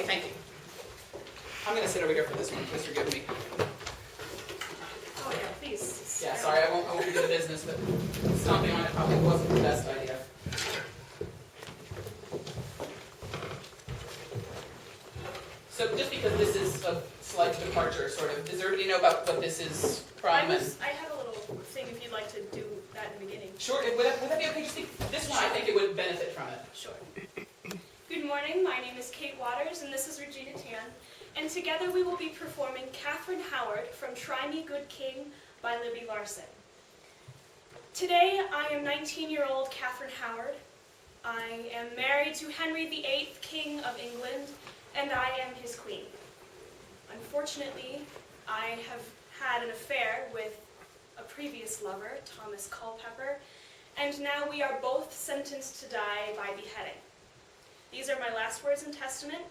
Okay, thank you. I'm going to sit over here for this one. Please forgive me. Oh yeah, please. Yeah, sorry, I won't do the business, but stomping on it probably wasn't the best idea. So just because this is a slight departure, sort of, does everybody know about what this is from? I have a little thing if you'd like to do that in the beginning. Sure, would that be okay? Just this one, I think it would benefit from it. Sure. Good morning, my name is Kate Waters and this is Regina Tan, and together we will be performing Catherine Howard from Try Me Good King by Libby Larsen. Today I am 19-year-old Catherine Howard. I am married to Henry VIII, King of England, and I am his queen. Unfortunately, I have had an affair with a previous lover, Thomas Culpeper, and now we are both sentenced to die by beheading. These are my last words in testament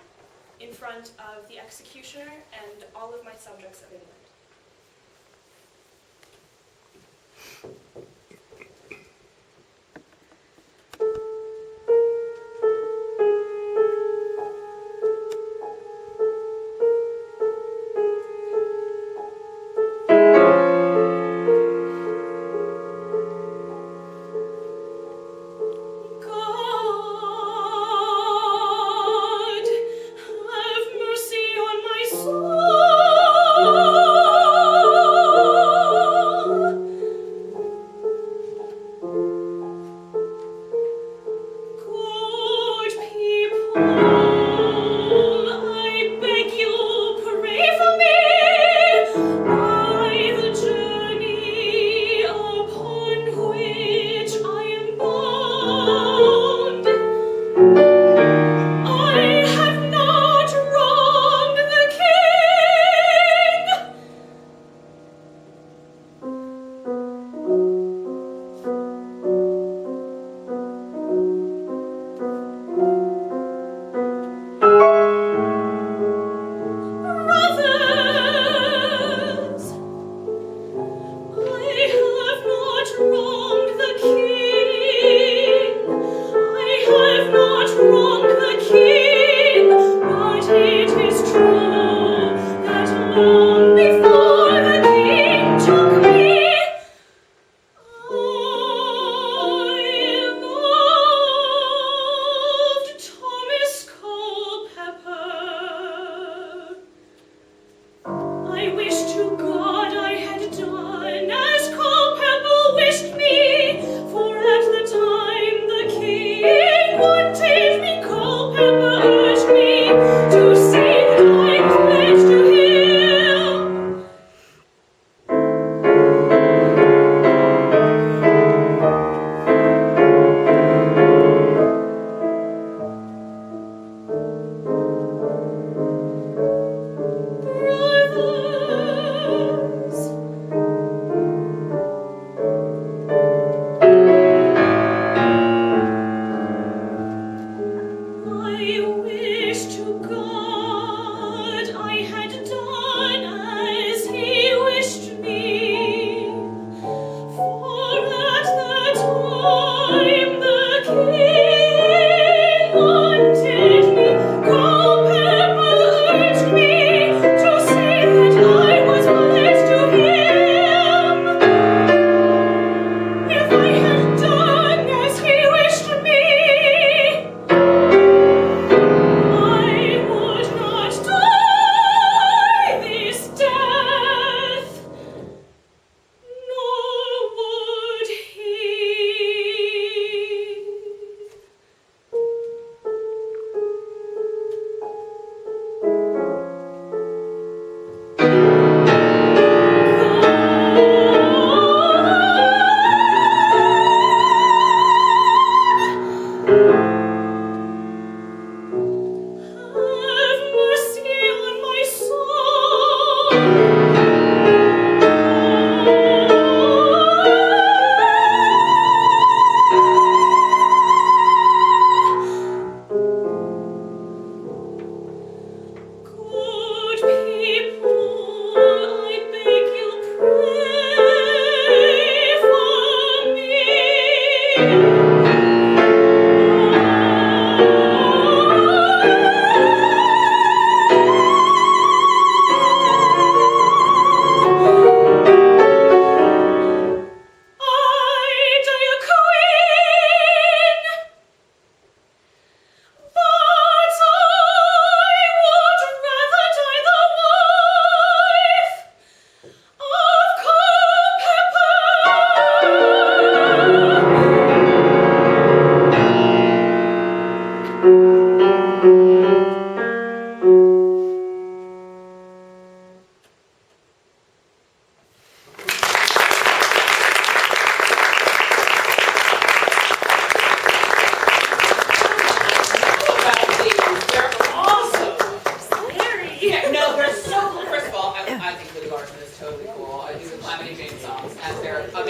in front of the executioner and all of my subjects of England.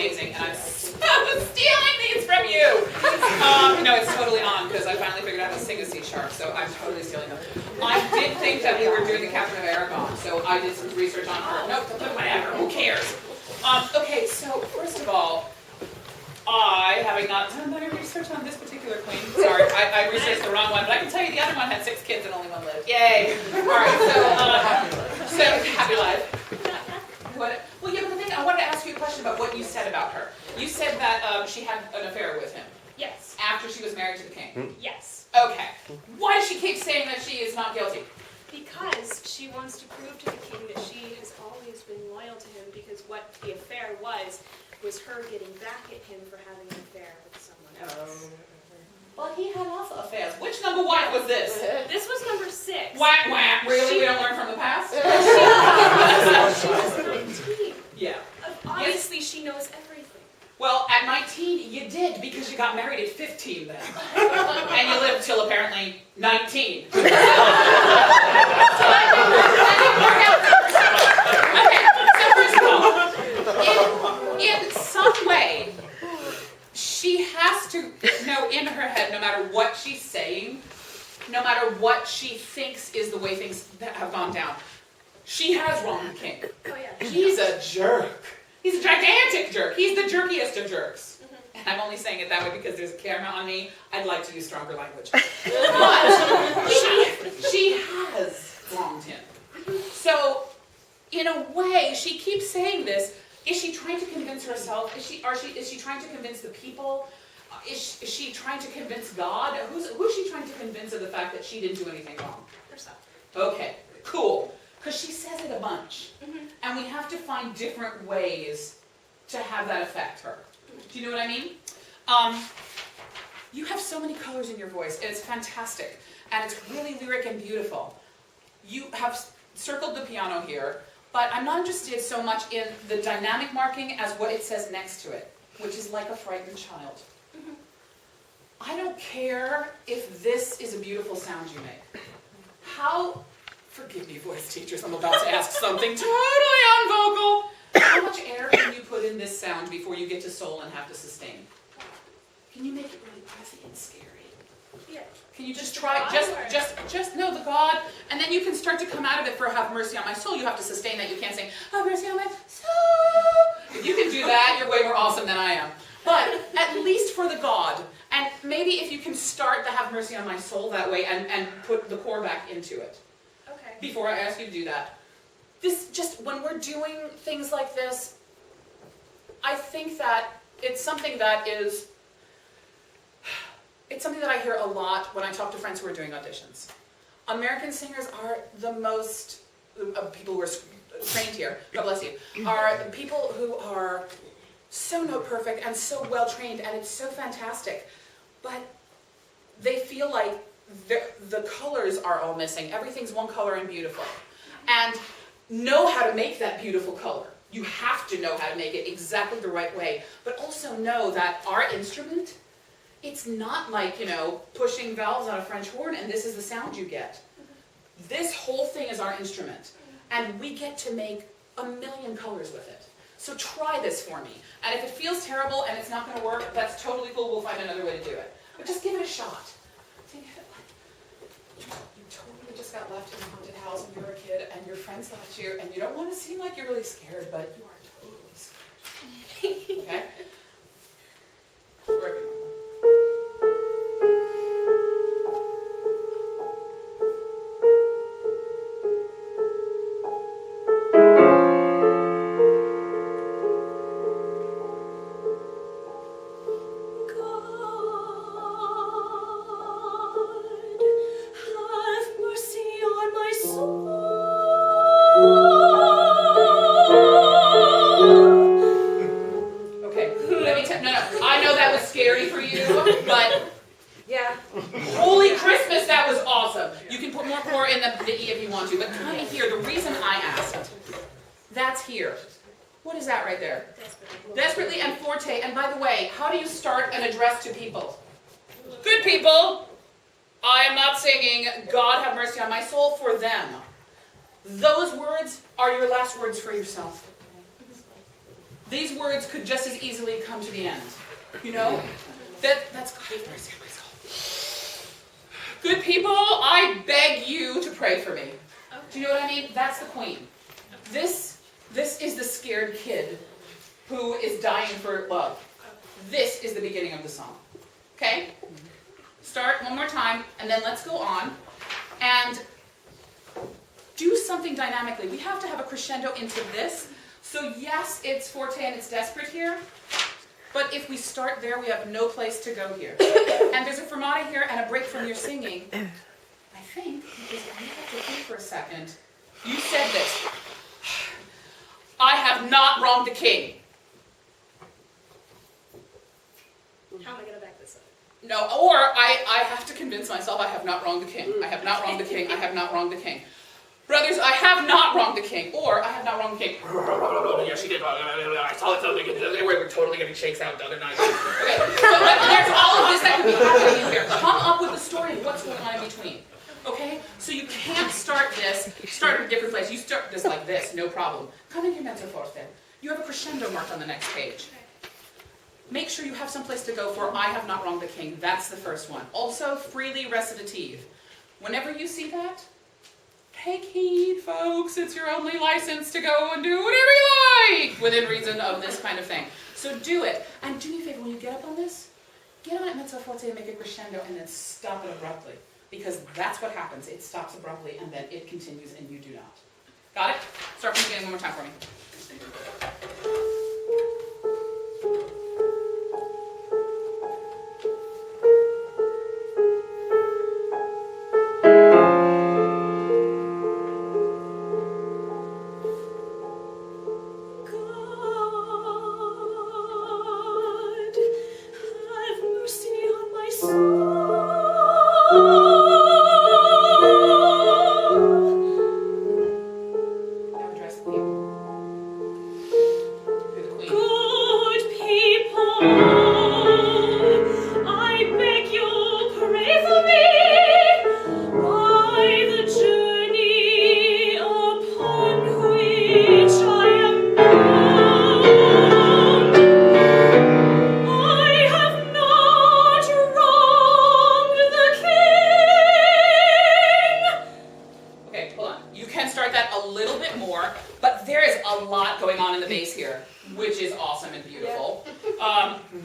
amazing, and I'm stealing these from you. No, it's totally on, because I finally figured out how to sing a C sharp, so I'm totally stealing them. I did think that we were doing the Catherine of Aragon, so I did some research on her. No, whatever, who cares? Okay, so first of all, having not done any research on this particular queen, sorry, I researched the wrong one, but I can tell you the other one had 6 kids and only 1 lived. Yay! Alright, so happy life. What? Well, yeah, but the thing, I wanted to ask you a question about what you said about her. You said that she had an affair with him Yes. after she was married to the king. Yes. Okay. Why does she keep saying that she is not guilty? Because she wants to prove to the king that she has always been loyal to him, because what the affair was her getting back at him for having an affair with someone else. Well, he had lots of affairs. Which number wife was this? This was number 6. Whack, whack. Really? We don't learn from the past? She was 19. Yeah. Obviously, she knows everything. Well, at 19, you did, because you got married at 15 then. And you lived till apparently 19. Okay, so first of all, in some way, she has to know in her head, no matter what she's saying, no matter what she thinks is the way things have gone down, she has wronged the king. Oh, yeah. He's a jerk. He's a gigantic jerk. He's the jerkiest of jerks. And I'm only saying it that way because there's a camera on me. I'd like to use stronger language. But she has wronged him. So, in a way, she keeps saying this. Is she trying to convince herself? Is she trying to convince the people? Is she trying to convince God? Who's she trying to convince of the fact that she didn't do anything wrong? Herself. Okay, cool. Because she says it a bunch. And we have to find different ways to have that affect her. Do you know what I mean? You have so many colors in your voice. It's fantastic. And it's really lyric and beautiful. You have circled the piano here, but I'm not interested so much in the dynamic marking as what it says next to it, which is like a frightened child. I don't care if this is a beautiful sound you make. Forgive me, voice teachers, I'm about to ask something totally unvocal. How much air can you put in this sound before you get to soul and have to sustain? Can you make it really breathy and scary? Yeah. Can you just try, just know the God, and then you can start to come out of it for have mercy on my soul. You have to sustain that. You can't sing, have mercy on my soul. If you can do that, you're way more awesome than I am. But at least for the God, and maybe if you can start the have mercy on my soul that way and put the core back into it. Okay. Before I ask you to do that. When we're doing things like this, I think that it's something that I hear a lot when I talk to friends who are doing auditions. American singers are the most, people who are trained here, God bless you, are people who are so note perfect and so well trained, and it's so fantastic, but they feel like the colors are all missing. Everything's one color and beautiful. And know how to make that beautiful color. You have to know how to make it exactly the right way, but also know that our instrument, it's not like, pushing valves on a French horn and this is the sound you get. This whole thing is our instrument, and we get to make a million colors with it. So try this for me. And if it feels terrible and it's not going to work, that's totally cool. We'll find another way to do it. But just give it a shot. Think of it like you totally just got left in a haunted house when you were a kid, and your friends left you, and you don't want to seem like you're really scared, but you are totally scared. Okay? Working on that. Desperately and forte. And by the way, how do you start an address to people? Good people, I am not singing God have mercy on my soul for them. Those words are your last words for yourself. these words could just as easily come to the end. You know? That's God have mercy on my soul. Good people, I beg you to pray for me. Do you know what I mean? That's the queen. This is the scared kid who is dying for love. This is the beginning of the song. Okay? Start one more time, and then let's go on and do something dynamically. We have to have a crescendo into this. So yes, it's forte and it's desperate here, but if we start there, we have no place to go here. And there's a fermata here and a break from your singing. I think, because I have to think for a second. You said this. I have not wronged the king. How am I going to back this up? No, or I have to convince myself I have not wronged the king. I have not wronged the king. I have not wronged the king. Brothers, I have not wronged the king. Or I have not wronged the king. Yeah, she did. I saw it. They were totally getting shakes out the other night. Okay, so there's all of this that could be happening in here. Come up with the story of what's going on in between. Okay? So you can't start at a different place. You start this like this, no problem. Come in here, mezzo forte. You have a crescendo marked on the next page. Make sure you have some place to go for I have not wronged the king. That's the first one. Also, freely recitative. Whenever you see that, take heed, folks. It's your only license to go and do whatever you like within reason of this kind of thing. So do it. And do me a favor, when you get up on this, get on it mezzo forte and make a crescendo and then stop it abruptly. Because that's what happens. It stops abruptly and then it continues and you do not. Got it? Start from the beginning one more time for me.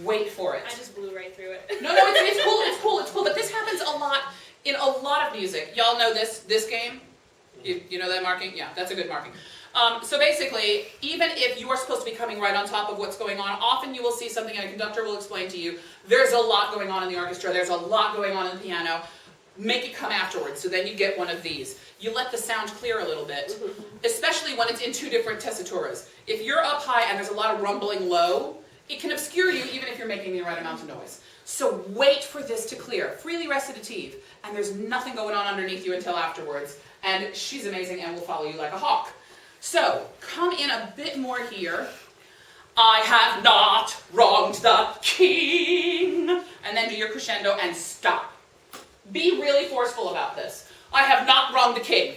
Wait for it. I just blew right through it. No, it's cool. But this happens a lot in a lot of music. Y'all know this game? You know that marking? Yeah, that's a good marking. So basically, even if you are supposed to be coming right on top of what's going on, often you will see something and a conductor will explain to you, there's a lot going on in the orchestra, there's a lot going on in the piano. Make it come afterwards, so then you get one of these. You let the sound clear a little bit, especially when it's in two different tessituras. If you're up high and there's a lot of rumbling low, it can obscure you even if you're making the right amount of noise. So wait for this to clear. Freely recitative, and there's nothing going on underneath you until afterwards. And she's amazing and will follow you like a hawk. So, come in a bit more here. I have not wronged the king. And then do your crescendo and stop. Be really forceful about this. I have not wronged the king.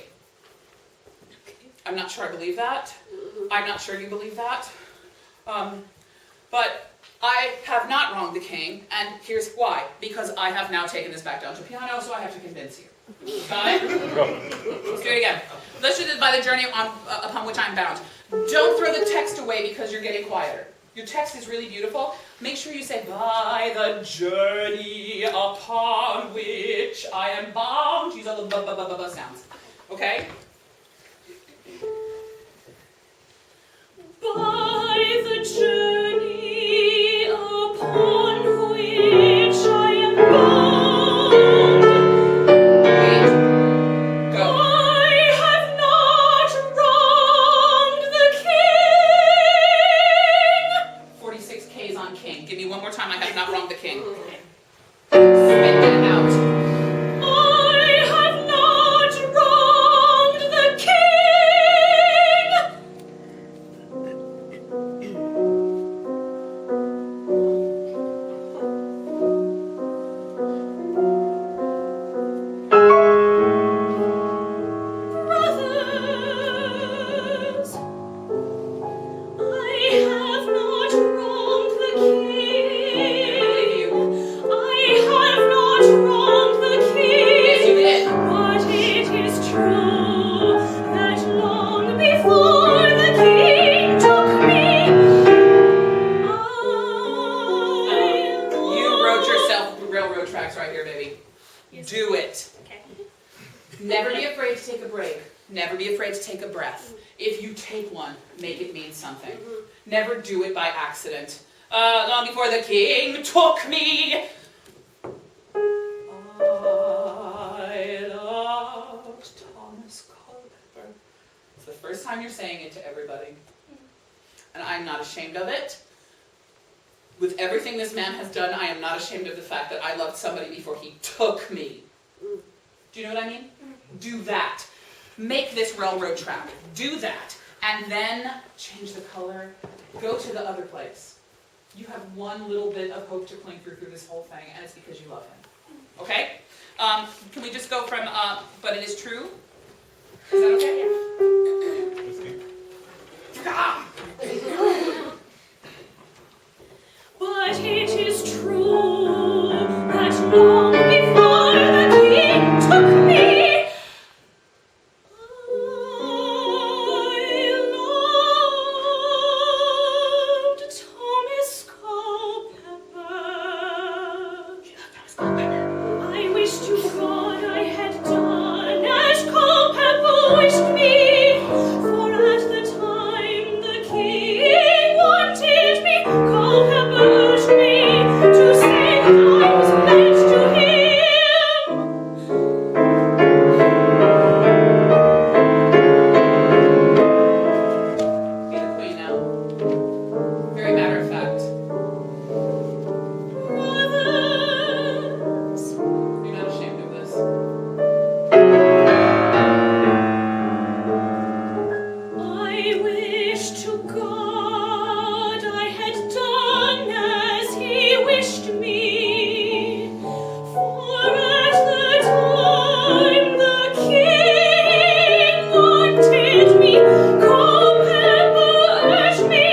I'm not sure I believe that. I'm not sure you believe that. But I have not wronged the king, and here's why. Because I have now taken this back down to piano, so I have to convince you. Got it? Let's do it again. Let's do this by the journey upon which I'm bound. Don't throw the text away because you're getting quieter. Your text is really beautiful. Make sure you say, by the journey upon which I am bound. Use all the ba sounds. Okay? By the journey upon which I am bound. Never be afraid to take a break. Never be afraid to take a breath. If you take one, make it mean something. Never do it by accident. Long before the king took me, I loved Thomas Culpeper. It's the first time you're saying it to everybody. And I'm not ashamed of it. With everything this man has done, I am not ashamed of the fact that I loved somebody before he took me. Do you know what I mean? Do that. Make this railroad track. Do that. And then change the color. Go to the other place. You have one little bit of hope to cling through this whole thing, and it's because you love him. Okay? Can we just go from, but it is true? Is that okay? But it is true that long before the king took me, I loved Thomas Culpeper. I wish to God I had done as Culpeper wished me, for at the time the king wanted me, Culpeper urged me to say that I was pledged to him. Be the queen now. Very matter of fact. Brothers, You're not ashamed of this. I wish to God I had done as he wished me, for at the time the king wanted me, Culpeper urged me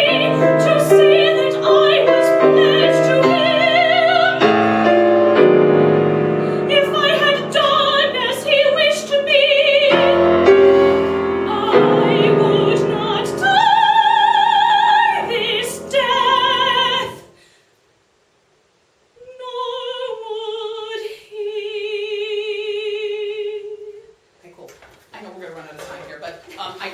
to say that I was pledged to him. If I had done as he wished me, I would not die this death, nor would he. Okay, cool. I know we're gonna run out of time here, but I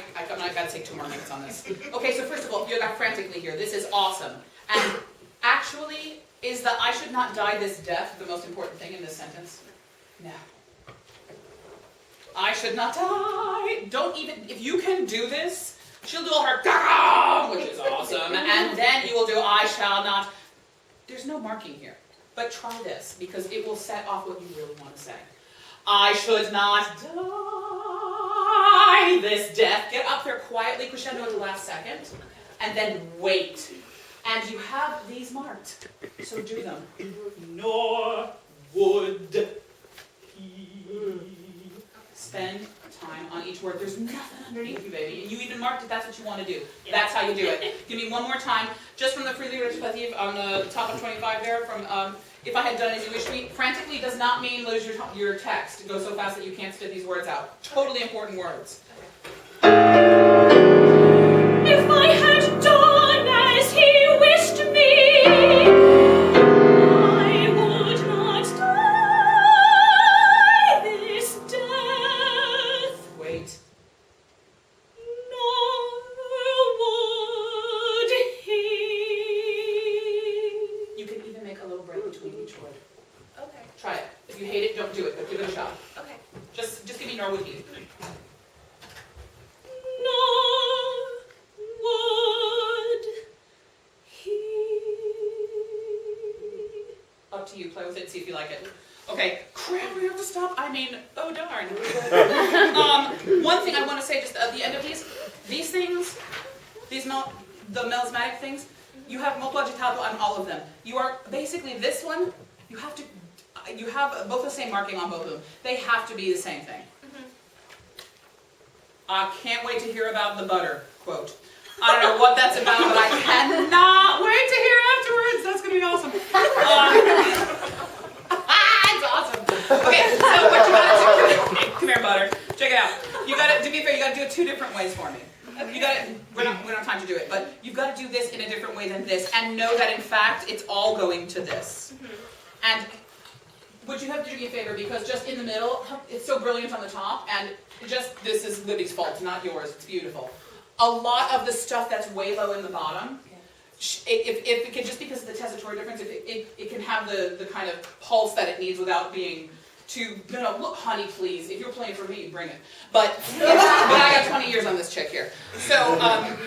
gotta take 2 more minutes on this. Okay, so first of all, you got frantically here. This is awesome. And actually, is the I should not die this death the most important thing in this sentence? No. I should not die. Don't even, if you can do this, she'll do all her which is awesome, and then you will do I shall not. There's no marking here, but try this, because it will set off what you really want to say. I should not die this death. Get up there quietly, crescendo at the last second, and then wait. And you have these marked, so do them. Nor would he. Spend time on each word. There's nothing underneath you, baby. You even marked it, that's what you want to do. That's how you do it. Give me one more time, just from the freely recitative on the top of 25 there, from if I had done as you wished me. Frantically does not mean lose your text. It goes so fast that you can't spit these words out. Totally important words. If I had done as he wished me, I would not die this death, Wait. nor would he. You can even make a little break between each word. Okay, Try it. If you hate it, don't do it, but give it a shot. okay. Just give me nor would he. Nor would he. Up to you. Play with it and see if you like it. Okay. Crap, we have to stop. I mean, oh darn. One thing I want to say just at the end of these things, the melismatic things, you have multiple agitato on all of them. You are basically this one, you have both the same marking on both of them. They have to be the same thing. I can't wait to hear about the butter quote. I don't know what that's about, but I cannot wait to hear afterwards. That's going to be awesome. It's awesome. Okay, so what you gotta do, come here, butter. Check it out. You gotta, to be fair, you gotta do it 2 different ways for me. You gotta, we don't have time to do it, but you've got to do this in a different way than this, and know that in fact, it's all going to this. And would you have to do me a favor, because just in the middle, it's so brilliant on the top, and this is Libby's fault, not yours, it's beautiful. A lot of the stuff that's way low in the bottom, if it could, just because of the tessitura difference, if it can have the kind of pulse that it needs without being too, no, look, honey, please, if you're playing for me, bring it. But I got 20 years on this chick here. So,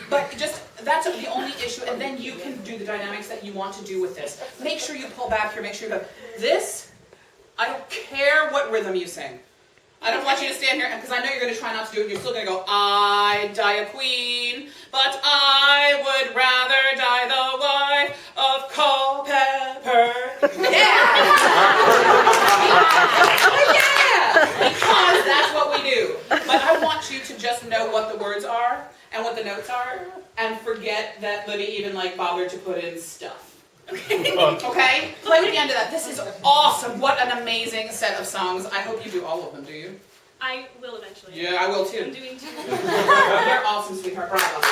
but just, that's the only issue, and then you can do the dynamics that you want to do with this. Make sure you pull back here, make sure you go, this, I don't care what rhythm you sing. I don't want you to stand here, because I know you're going to try not to do it, you're still going to go, I die a queen, but I would rather die the wife of Culpeper. Yeah! Because that's what we do. But I want you to just know what the words are, and what the notes are, and forget that Libby even bothered to put in stuff. Okay? Play with the end of that. This is awesome. What an amazing set of songs. I hope you do all of them, do you? I will eventually. Yeah, I will too. I'm doing two. You're awesome, sweetheart. Bravo.